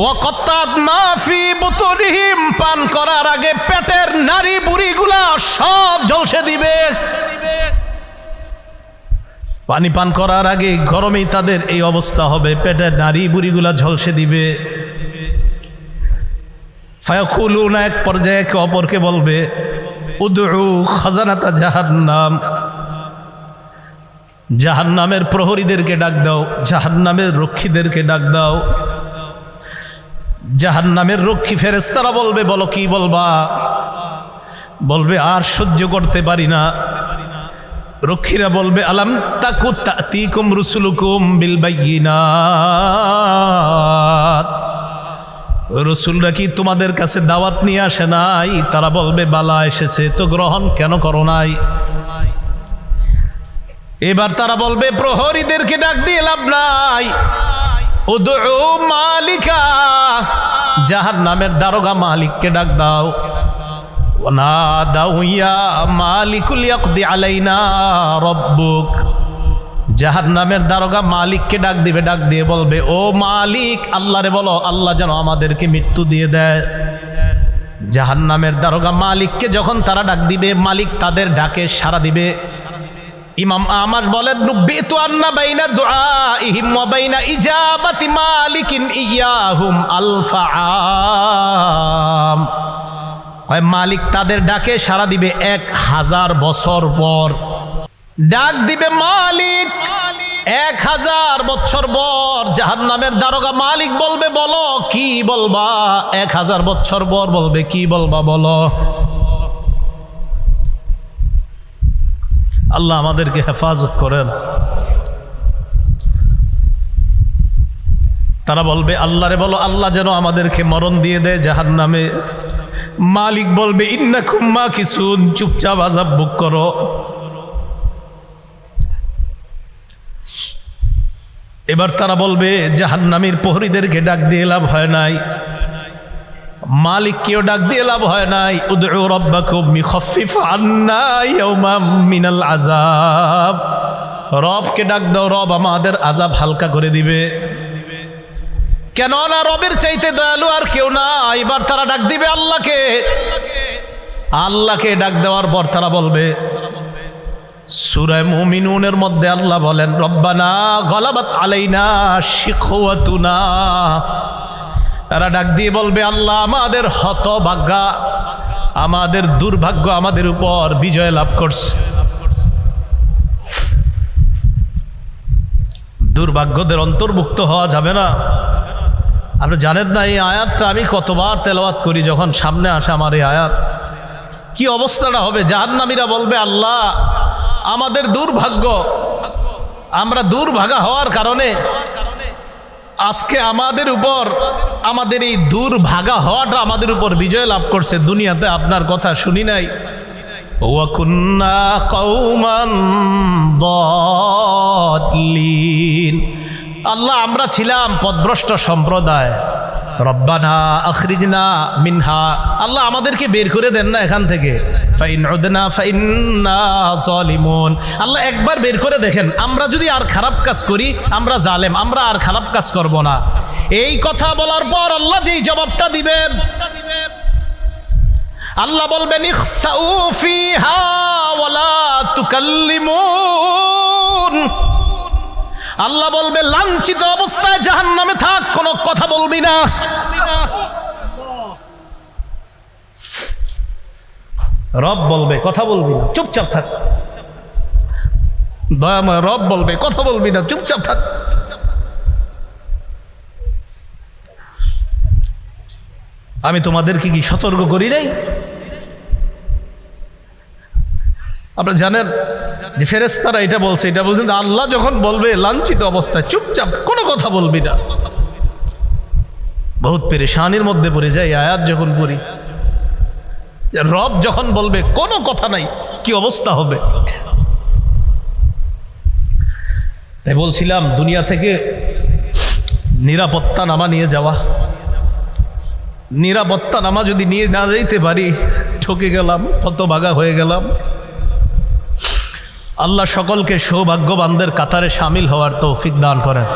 ওয়াকাত্তাত মা ফি বুতুনিহিম, পান করার আগে পেটের নারী বুড়িগুলা সব ঝলসে দিবে। পানি পান করার আগে গরমেই তাদের এই অবস্থা হবে, পেটের নারী বুড়িগুলা ঝলসে দিবে। ফায়াকুলুনা, এক পর্যায়ে একে অপরকে বলবে, উদউ খাজানাতা জাহান্নাম, জাহান্নামের প্রহরীদেরকে ডাক দাও, জাহান্নামের রক্ষীদেরকে ডাক দাও। জাহান্নামের রক্ষী ফেরেশতারা বলবে, বলো কি বলবা? বলবে আর সহ্য করতে পারি না। রক্ষীরা বলবে, আলাম তাকু তাতিকুম রুসুলুকুম বিল বায়িনাত, রসুলরা কি তোমাদের কাছে দাওয়াত নিয়ে আসে নাই? তারা বলবে, বালা এসেছে, তো গ্রহণ কেন করো নাই? এবার তারা বলবে, প্রহরীদেরকে ডাক দিয়ে লাভ নাই, উদউ মালিকা, জাহান্নামের দারোগা মালিককে ডাক দাও। ওয়ানাদাউ ইয়া মালিকুল ইয়াকদি আলাইনা রাব্বুক, জাহান্নামের দারোগা মালিককে ডাক দিবে, ডাক দিয়ে বলবে, ও মালিক, আল্লাহরে বলো আল্লাহ যেন আমাদেরকে মৃত্যু দিয়ে দেয়। জাহান্নামের দারোগা মালিককে যখন তারা ডাক দিবে, মালিক তাদের ডাকে সাড়া দিবে। ইমাম আমাশ বলেন, নুব্বিতু আন্না বাইনা দুআইহিম ওয়া বাইনা ইজাবাতি মালিকিন ইয়াহুম আলফা আম, হয় মালিক তাদের ডাকে সাড়া দিবে 1000 বছর পর। ডাক দিবে মালিক 1000 বছর পর, জাহান্নামের দারোগা মালিক বলবে, বলো কি বলবা? 1000 বছর পর বলবে, কি বলবা বলো। আল্লাহ আমাদেরকে হেফাজত করেন। তারা বলবে, আল্লাহরে বলো আল্লাহ যেন আমাদেরকে মরণ দিয়ে দেয় জাহান্নামে। মালিক বলবে, ইন্নাকুম মাকিসুন, চুপচাপ আযাব ভোগ করো। এবার তারা বলবে, জাহান্নামীর প্রহরীদেরকে ডাক দিয়ে লাভ হয় নাই, মালিককেও ডাক দিয়ে লাভ হয় নাই। উদউ রাব্বাকুম ইখাফফিফ আন্না ইয়াওমান মিনাল আযাব, রবকে ডাক দাও, রব আমাদের আযাব হালকা করে দিবে। কেন না রবের চাইতে দয়ালু আর কেউ না। এবার তারা ডাক দিবে আল্লাহকে। আল্লাহকে ডাক দেওয়ার পর তারা বলবে, সূরা মুমিনুনের মধ্যে আল্লাহ বলেন, রব্বানা গলাবাত আলাইনা শিকওয়াতুনা, তারা ডাক দিয়ে বলবে, আল্লাহ আমাদের হতভাগ্যা, আমাদের দুর্ভাগ্য আমাদের উপর বিজয় লাভ করছে। দুর্ভাগ্যদের অন্তর্ভুক্ত হওয়া যাবে না। আপনি জানেন না এই আয়াতটা আমি কতবার তেলাওয়াত করি, যখন সামনে আসে আমার এই আয়াত, কি অবস্থাটা হবে। জাহান্নামীরা বলবে, আল্লাহ আমাদের দুর্ভাগ্য, আমরা দুর্ভাগা হওয়ার কারণে আজকে আমাদের উপর, আমাদের এই দুর্ভাগা হওয়াটা আমাদের উপর বিজয় লাভ করছে। দুনিয়াতে আপনার কথা শুনি নাই। ওয়া কুন্না কওমান দাল্লিন, আল্লাহ আমরা ছিলাম পথভ্রষ্ট সম্প্রদায়। রব্বানা আখরিজনা মিনহা, আল্লাহ আমাদেরকে বের করে দেন না এখান থেকে। ফাইন উদনা ফাইন্না যালিমুন, আল্লাহ একবার বের করে দেখেন, আমরা যদি আর খারাপ কাজ করি, আমরা জালেম, আমরা আর খারাপ কাজ করব না। এই কথা বলার পর আল্লাহ যেই জবাবটা দিবেন, আল্লাহ বলবেন, ইখসাউ ফিহা ওয়ালা তুকাল্লিমুন, আল্লাহ বলবে লাঞ্ছিত অবস্থায় জাহান্নামে থাক, কোনো কথা বলবি না। রব বলবে কথা বলবি না, চুপচাপ থাক। দয়াময় রব বলবে কথা বলবি না, চুপচাপ থাক। আমি তোমাদেরকে কি সতর্ক করি নাই? আপনারা জানেন যে ফেরেশতারা এটা বলছে, এটা বলছেন আল্লাহ যখন বলবে লাঞ্ছিত অবস্থায় চুপচাপ কোনো কথা বলবি না। বহুত পেরেশানির মধ্যে পড়ে যায় আয়াত যখন পড়ি। রব যখন বলবে কোনো কথা নাই, কি অবস্থা হবে। তাই বলছিলাম দুনিয়া থেকে নিরাপত্তা নামা নিয়ে যাওয়া, নিরাপত্তা নামা যদি নিয়ে না যাইতে পারি, ঠকে গেলাম, হতভাগা হয়ে গেলাম। আল্লাহ সকলকে সৌভাগ্যবানদের কাতারে শামিল হওয়ার তৌফিক দান করেন।